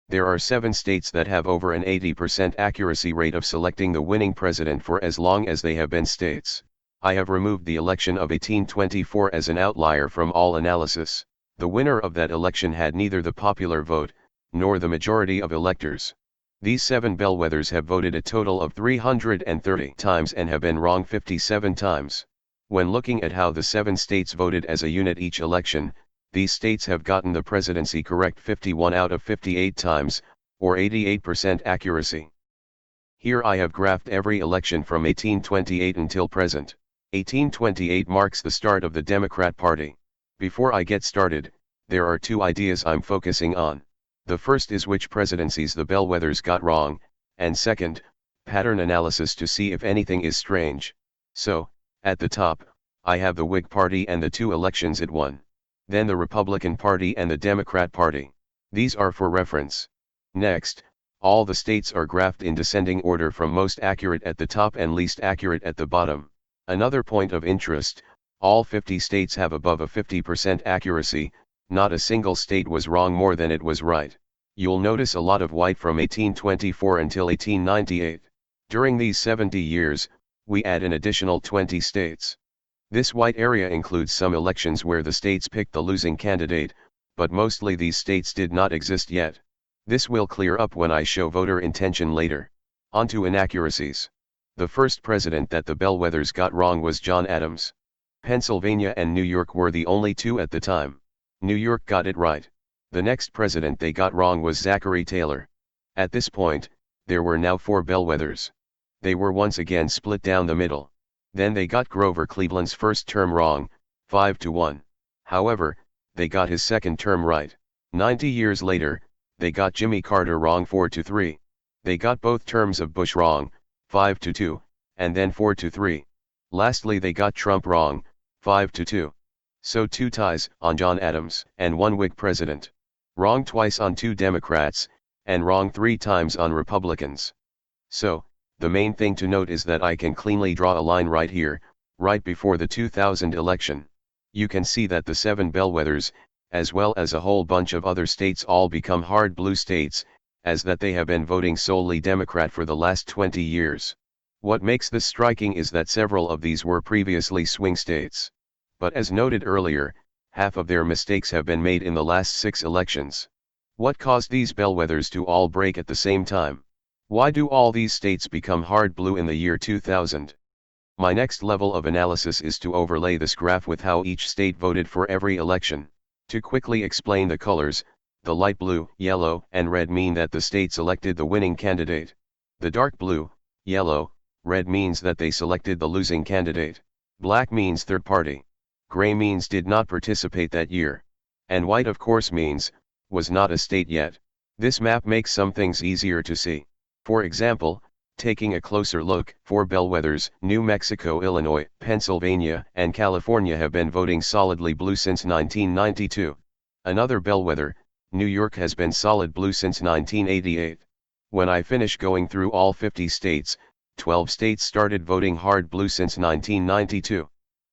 There are 7 states that have over an 80% accuracy rate of selecting the winning president for as long as they have been states. I have removed the election of 1824 as an outlier from all analysis. The winner of that election had neither the popular vote, nor the majority of electors. These 7 bellwethers have voted a total of 330 times and have been wrong 57 times. When looking at how the 7 states voted as a unit each election, these states have gotten the presidency correct 51 out of 58 times, or 88% accuracy. Here I have graphed every election from 1828 until present. 1828 marks the start of the Democrat Party. Before I get started, there are 2 ideas I'm focusing on. The first is which presidencies the bellwethers got wrong, and second, pattern analysis to see if anything is strange. So, at the top, I have the Whig Party and the 2 elections it won. Then the Republican Party and the Democrat Party. These are for reference. Next, all the states are graphed in descending order from most accurate at the top and least accurate at the bottom. Another point of interest, all 50 states have above a 50% accuracy, not a single state was wrong more than it was right. You'll notice a lot of white from 1824 until 1898. During these 70 years, we add an additional 20 states. This white area includes some elections where the states picked the losing candidate, but mostly these states did not exist yet. This will clear up when I show voter intention later. On to inaccuracies. The first president that the bellwethers got wrong was John Adams. Pennsylvania and New York were the only 2 at the time. New York got it right. The next president they got wrong was Zachary Taylor. At this point, there were now 4 bellwethers. They were once again split down the middle. Then they got Grover Cleveland's first term wrong, 5-1. However, they got his second term right. 90 years later, they got Jimmy Carter wrong 4-3. They got both terms of Bush wrong, 5-2, and then 4-3. Lastly they got Trump wrong, 5-2. So 2 ties on John Adams and 1 Whig president. Wrong twice on 2 Democrats, and wrong 3 times on Republicans. So, the main thing to note is that I can cleanly draw a line right here, right before the 2000 election. You can see that the 7 bellwethers, as well as a whole bunch of other states all become hard blue states, as that they have been voting solely Democrat for the last 20 years. What makes this striking is that several of these were previously swing states. But as noted earlier, half of their mistakes have been made in the last 6 elections. What caused these bellwethers to all break at the same time? Why do all these states become hard blue in the year 2000? My next level of analysis is to overlay this graph with how each state voted for every election. To quickly explain the colors, the light blue, yellow, and red mean that the state selected the winning candidate. The dark blue, yellow, red means that they selected the losing candidate. Black means third party. Gray means did not participate that year. And white of course means, was not a state yet. This map makes some things easier to see. For example, taking a closer look, 4 bellwethers, New Mexico, Illinois, Pennsylvania, and California have been voting solidly blue since 1992. Another bellwether, New York, has been solid blue since 1988. When I finish going through all 50 states, 12 states started voting hard blue since 1992.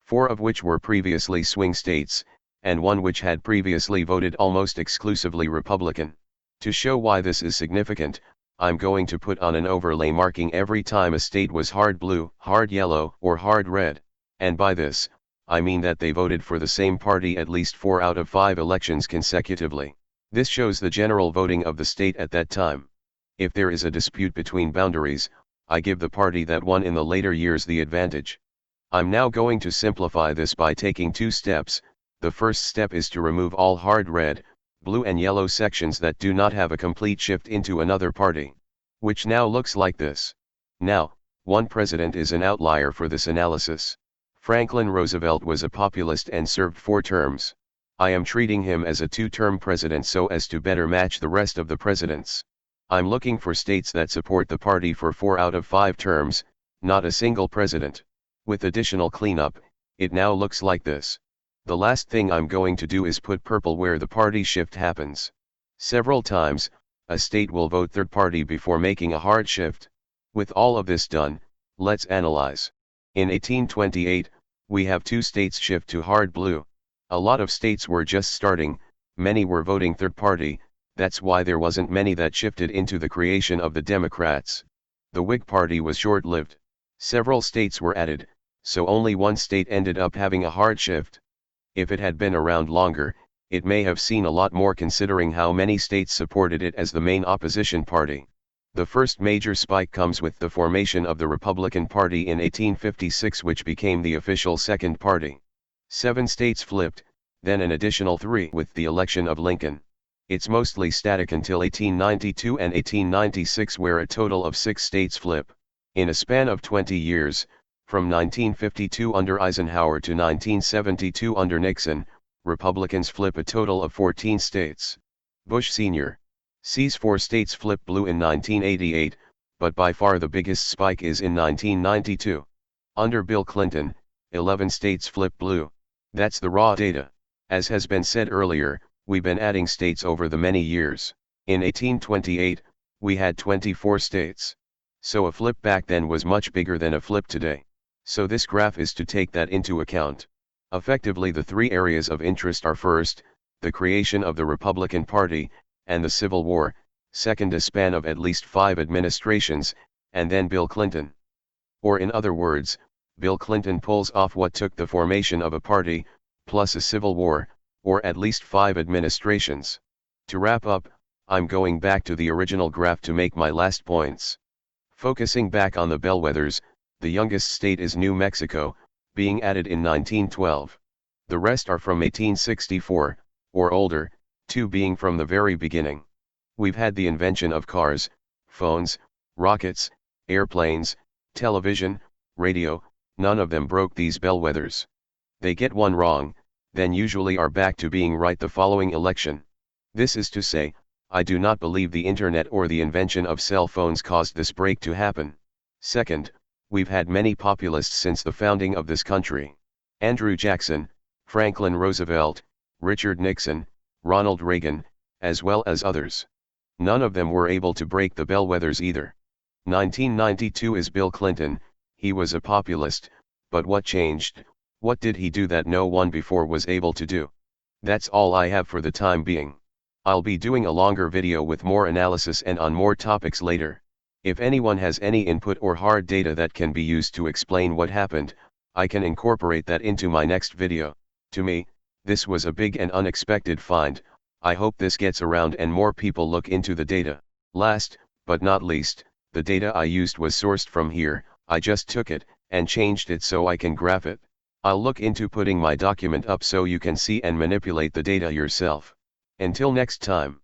4 of which were previously swing states, and 1 which had previously voted almost exclusively Republican. To show why this is significant, I'm going to put on an overlay marking every time a state was hard blue, hard yellow, or hard red, and by this, I mean that they voted for the same party at least 4 out of 5 elections consecutively. This shows the general voting of the state at that time. If there is a dispute between boundaries, I give the party that won in the later years the advantage. I'm now going to simplify this by taking 2 steps. The first step is to remove all hard red, blue and yellow sections that do not have a complete shift into another party. Which now looks like this. Now, 1 president is an outlier for this analysis. Franklin Roosevelt was a populist and served 4 terms. I am treating him as a 2-term president so as to better match the rest of the presidents. I'm looking for states that support the party for 4 out of 5 terms, not a single president. With additional cleanup, it now looks like this. The last thing I'm going to do is put purple where the party shift happens. Several times, a state will vote third party before making a hard shift. With all of this done, let's analyze. In 1828, we have 2 states shift to hard blue. A lot of states were just starting, many were voting third party, That's why there wasn't many that shifted into the creation of the Democrats. The Whig Party was short-lived. Several states were added, so only one state ended up having a hard shift. If it had been around longer, it may have seen a lot more considering how many states supported it as the main opposition party. The first major spike comes with the formation of the Republican Party in 1856, which became the official second party. 7 states flipped, then an additional 3 with the election of Lincoln. It's mostly static until 1892 and 1896, where a total of 6 states flip. In a span of 20 years, from 1952 under Eisenhower to 1972 under Nixon, Republicans flip a total of 14 states. Bush Sr. sees 4 states flip blue in 1988, but by far the biggest spike is in 1992. Under Bill Clinton, 11 states flip blue. That's the raw data. As has been said earlier, we've been adding states over the many years. In 1828, we had 24 states. So a flip back then was much bigger than a flip today. So this graph is to take that into account. Effectively, the 3 areas of interest are: first, the creation of the Republican Party, and the Civil War; second, a span of at least 5 administrations, and then Bill Clinton. Or in other words, Bill Clinton pulls off what took the formation of a party, plus a civil war, or at least 5 administrations. To wrap up, I'm going back to the original graph to make my last points. Focusing back on the bellwethers, the youngest state is New Mexico, being added in 1912. The rest are from 1864, or older, 2 being from the very beginning. We've had the invention of cars, phones, rockets, airplanes, television, radio; none of them broke these bellwethers. They get one wrong, then usually are back to being right the following election. This is to say, I do not believe the internet or the invention of cell phones caused this break to happen. Second, we've had many populists since the founding of this country. Andrew Jackson, Franklin Roosevelt, Richard Nixon, Ronald Reagan, as well as others. None of them were able to break the bellwethers either. 1992 is Bill Clinton. He was a populist, but what changed? What did he do that no one before was able to do? That's all I have for the time being. I'll be doing a longer video with more analysis and on more topics later. If anyone has any input or hard data that can be used to explain what happened, I can incorporate that into my next video. To me, this was a big and unexpected find. I hope this gets around and more people look into the data. Last, but not least, the data I used was sourced from here. I just took it, and changed it so I can graph it. I'll look into putting my document up so you can see and manipulate the data yourself. Until next time.